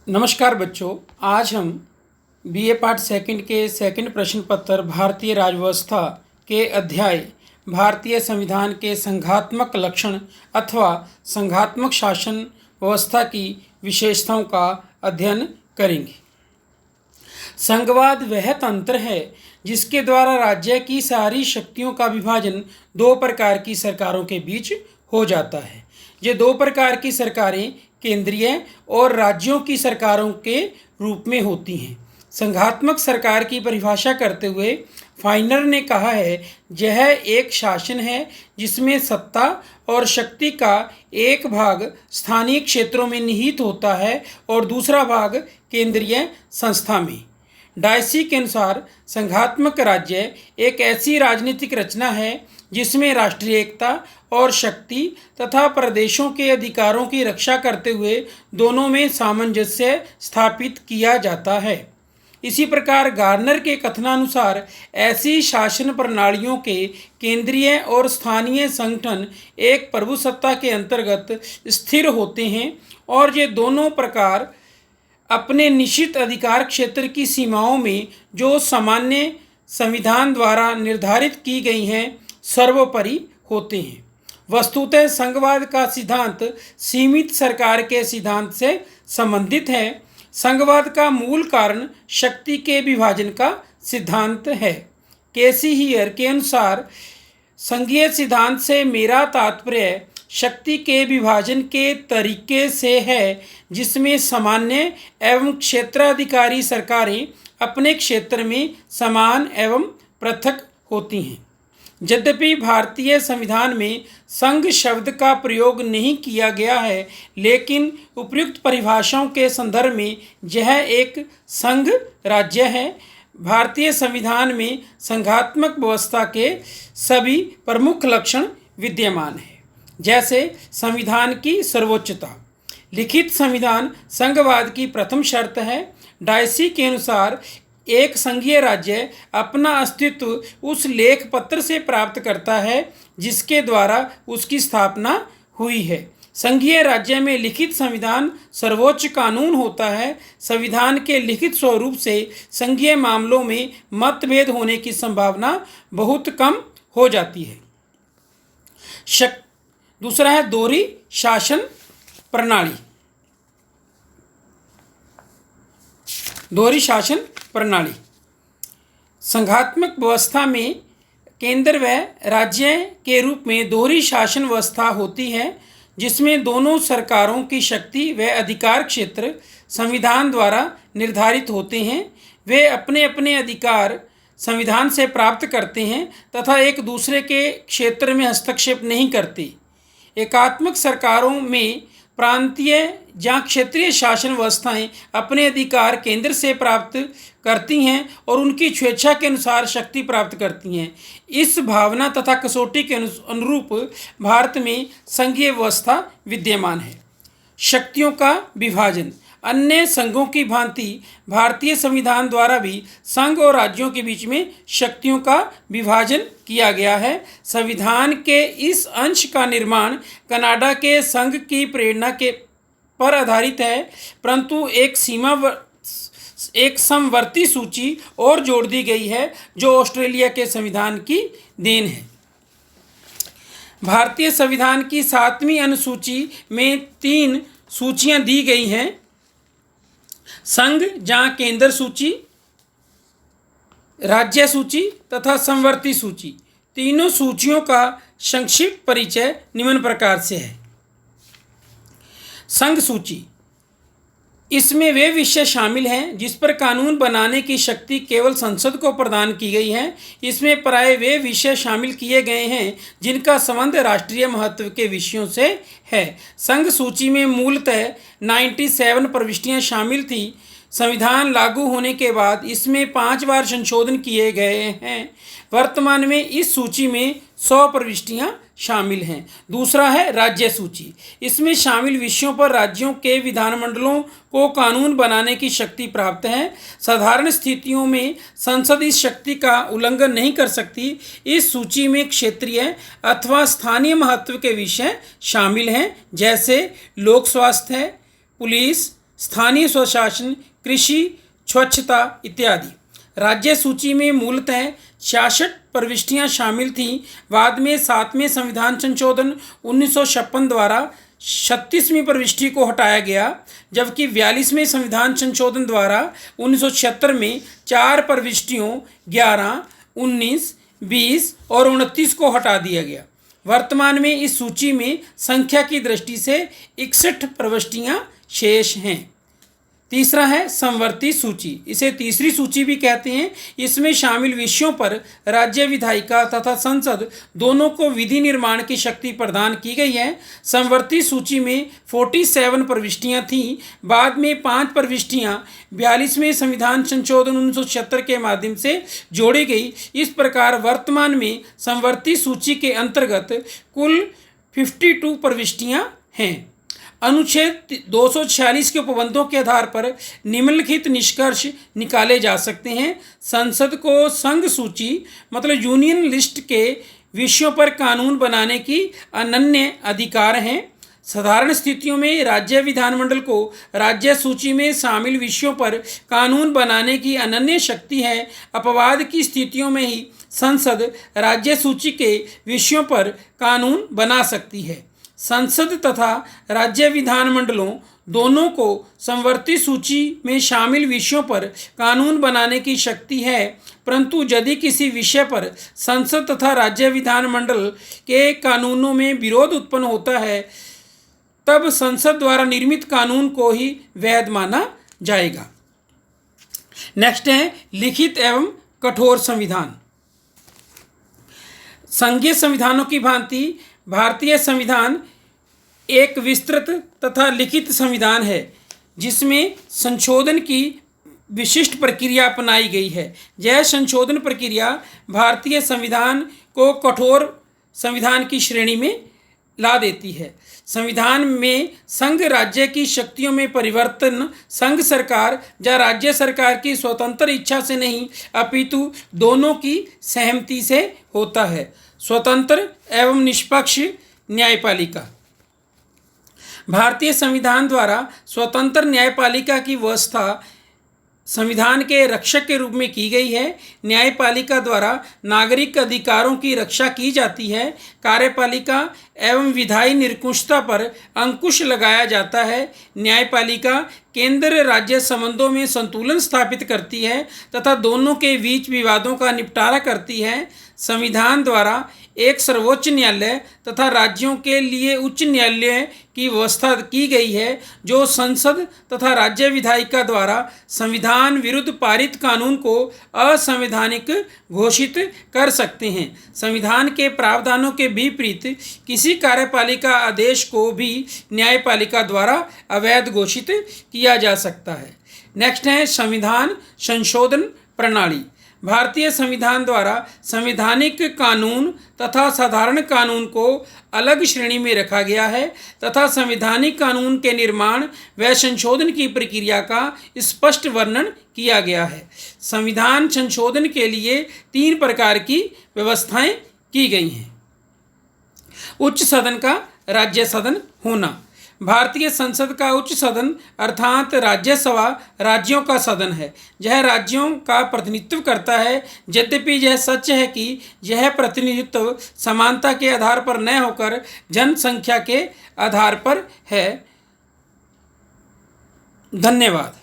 नमस्कार बच्चों, आज हम बीए पार्ट सेकंड के सेकंड प्रश्न पत्र भारतीय राज्यव्यवस्था के अध्याय भारतीय संविधान के संघात्मक लक्षण अथवा संघात्मक शासन व्यवस्था की विशेषताओं का अध्ययन करेंगे। संघवाद वह तंत्र है जिसके द्वारा राज्य की सारी शक्तियों का विभाजन दो प्रकार की सरकारों के बीच हो जाता है। ये दो प्रकार की सरकारें केंद्रीय और राज्यों की सरकारों के रूप में होती हैं। संघात्मक सरकार की परिभाषा करते हुए फाइनर ने कहा है, यह एक शासन है जिसमें सत्ता और शक्ति का एक भाग स्थानीय क्षेत्रों में निहित होता है और दूसरा भाग केंद्रीय संस्था में। डायसी के अनुसार संघात्मक राज्य एक ऐसी राजनीतिक रचना है जिसमें राष्ट्रीय एकता और शक्ति तथा प्रदेशों के अधिकारों की रक्षा करते हुए दोनों में सामंजस्य स्थापित किया जाता है। इसी प्रकार गार्नर के कथनानुसार ऐसी शासन प्रणालियों के केंद्रीय और स्थानीय संगठन एक प्रभुसत्ता के अंतर्गत स्थिर होते हैं और ये दोनों प्रकार अपने निश्चित अधिकार क्षेत्र की सीमाओं में जो सामान्य संविधान द्वारा निर्धारित की गई हैं सर्वोपरि होते हैं। वस्तुतः संघवाद का सिद्धांत सीमित सरकार के सिद्धांत से संबंधित है। संघवाद का मूल कारण शक्ति के विभाजन का सिद्धांत है। केसी हियर के अनुसार संघीय सिद्धांत से मेरा तात्पर्य शक्ति के विभाजन के तरीके से है जिसमें सामान्य एवं क्षेत्राधिकारी सरकारें अपने क्षेत्र में समान एवं पृथक होती हैं। यद्यपि भारतीय संविधान में संघ शब्द का प्रयोग नहीं किया गया है, लेकिन उपयुक्त परिभाषाओं के संदर्भ में यह एक संघ राज्य है। भारतीय संविधान में संघात्मक व्यवस्था के सभी प्रमुख लक्षण विद्यमान हैं, जैसे संविधान की सर्वोच्चता। लिखित संविधान संघवाद की प्रथम शर्त है। डायसी के अनुसार एक संघीय राज्य अपना अस्तित्व उस लेख पत्र से प्राप्त करता है जिसके द्वारा उसकी स्थापना हुई है। संघीय राज्य में लिखित संविधान सर्वोच्च कानून होता है। संविधान के लिखित स्वरूप से संघीय मामलों में मतभेद होने की संभावना बहुत कम हो जाती है। दूसरा है दोहरी शासन प्रणाली। दोहरी शासन प्रणाली संघात्मक व्यवस्था में केंद्र व राज्य के रूप में दोहरी शासन व्यवस्था होती है, जिसमें दोनों सरकारों की शक्ति व अधिकार क्षेत्र संविधान द्वारा निर्धारित होते हैं। वे अपने अपने अधिकार संविधान से प्राप्त करते हैं तथा एक दूसरे के क्षेत्र में हस्तक्षेप नहीं करते। एकात्मक सरकारों में प्रांतीय या क्षेत्रीय शासन व्यवस्थाएं अपने अधिकार केंद्र से प्राप्त करती हैं और उनकी स्वेच्छा के अनुसार शक्ति प्राप्त करती हैं। इस भावना तथा कसौटी के अनुरूप भारत में संघीय व्यवस्था विद्यमान है। शक्तियों का विभाजन अन्य संघों की भांति भारतीय संविधान द्वारा भी संघ और राज्यों के बीच में शक्तियों का विभाजन किया गया है। संविधान के इस अंश का निर्माण कनाडा के संघ की प्रेरणा के पर आधारित है, परंतु एक समवर्ती सूची और जोड़ दी गई है जो ऑस्ट्रेलिया के संविधान की देन है। भारतीय संविधान की 7वीं अनुसूची में 3 सूचियां दी गई हैं: संघ जहाँ केंद्र सूची, राज्य सूची तथा समवर्ती सूची। तीनों सूचियों का संक्षिप्त परिचय निम्न प्रकार से है। संघ सूची, इसमें वे विषय शामिल हैं जिस पर कानून बनाने की शक्ति केवल संसद को प्रदान की गई है। इसमें प्राय वे विषय शामिल किए गए हैं जिनका संबंध राष्ट्रीय महत्व के विषयों से है। संघ सूची में मूलतः 97 प्रविष्टियां शामिल थी। संविधान लागू होने के बाद इसमें 5 बार संशोधन किए गए हैं। वर्तमान में इस सूची में 100 प्रविष्टियां शामिल हैं। दूसरा है राज्य सूची। इसमें शामिल विषयों पर राज्यों के विधानमंडलों को कानून बनाने की शक्ति प्राप्त है। साधारण स्थितियों में संसद इस शक्ति का उल्लंघन नहीं कर सकती। इस सूची में क्षेत्रीय अथवा स्थानीय महत्व के विषय शामिल हैं, जैसे लोक स्वास्थ्य, पुलिस, स्थानीय स्वशासन, कृषि, स्वच्छता इत्यादि। राज्य सूची में मूलतः 66 प्रविष्टियां शामिल थीं। बाद में 7वें संविधान संशोधन 1956 द्वारा 36वीं प्रविष्टि को हटाया गया, जबकि 42वें संविधान संशोधन द्वारा 1976 में 4 प्रविष्टियों 11, 19, 20 और 29 को हटा दिया गया। वर्तमान में इस सूची में संख्या की दृष्टि से 61 प्रविष्टियां शेष हैं। तीसरा है समवर्ती सूची। इसे तीसरी सूची भी कहते हैं। इसमें शामिल विषयों पर राज्य विधायिका तथा संसद दोनों को विधि निर्माण की शक्ति प्रदान की गई है। समवर्ती सूची में 47 प्रविष्टियां थीं। बाद में 5 प्रविष्टियां 42वें संविधान संशोधन 1976 के माध्यम से जोड़ी गई। इस प्रकार वर्तमान में समवर्ती सूची के अंतर्गत कुल 52 प्रविष्टियां हैं। अनुच्छेद 246 के उपबंधों के आधार पर निम्नलिखित निष्कर्ष निकाले जा सकते हैं। संसद को संघ सूची मतलब यूनियन लिस्ट के विषयों पर कानून बनाने की अनन्य अधिकार हैं। साधारण स्थितियों में राज्य विधानमंडल को राज्य सूची में शामिल विषयों पर कानून बनाने की अनन्य शक्ति है। अपवाद की स्थितियों में ही संसद राज्य सूची के विषयों पर कानून बना सकती है। संसद तथा राज्य विधानमंडलों दोनों को समवर्ती सूची में शामिल विषयों पर कानून बनाने की शक्ति है, परंतु यदि किसी विषय पर संसद तथा राज्य विधानमंडल के कानूनों में विरोध उत्पन्न होता है, तब संसद द्वारा निर्मित कानून को ही वैध माना जाएगा। नेक्स्ट है लिखित एवं कठोर संविधान। संघीय संविधानों की भांति भारतीय संविधान एक विस्तृत तथा लिखित संविधान है, जिसमें संशोधन की विशिष्ट प्रक्रिया अपनाई गई है। यह संशोधन प्रक्रिया भारतीय संविधान को कठोर संविधान की श्रेणी में ला देती है। संविधान में संघ राज्य की शक्तियों में परिवर्तन संघ सरकार या राज्य सरकार की स्वतंत्र इच्छा से नहीं, अपितु दोनों की सहमति से होता है। स्वतंत्र एवं निष्पक्ष न्यायपालिका। भारतीय संविधान द्वारा स्वतंत्र न्यायपालिका की व्यवस्था संविधान के रक्षक के रूप में की गई है। न्यायपालिका द्वारा नागरिक अधिकारों की रक्षा की जाती है। कार्यपालिका एवं विधायी निरंकुशता पर अंकुश लगाया जाता है। न्यायपालिका केंद्र राज्य संबंधों में संतुलन स्थापित करती है तथा दोनों के बीच विवादों का निपटारा करती है। संविधान द्वारा एक सर्वोच्च न्यायालय तथा राज्यों के लिए उच्च न्यायालय की व्यवस्था की गई है, जो संसद तथा राज्य विधायिका द्वारा संविधान विरुद्ध पारित कानून को असंवैधानिक घोषित कर सकते हैं। संविधान के प्रावधानों के विपरीत किसी कार्यपालिका आदेश को भी न्यायपालिका द्वारा अवैध घोषित किया जा सकता है। नेक्स्ट है संविधान संशोधन प्रणाली। भारतीय संविधान द्वारा संवैधानिक कानून तथा साधारण कानून को अलग श्रेणी में रखा गया है तथा संवैधानिक कानून के निर्माण व संशोधन की प्रक्रिया का स्पष्ट वर्णन किया गया है। संविधान संशोधन के लिए 3 प्रकार की व्यवस्थाएं की गई हैं। उच्च सदन का राज्य सदन होना। भारतीय संसद का उच्च सदन अर्थात राज्यसभा राज्यों का सदन है। यह राज्यों का प्रतिनिधित्व करता है। यद्यपि यह सच है कि यह प्रतिनिधित्व समानता के आधार पर न होकर जनसंख्या के आधार पर है। धन्यवाद।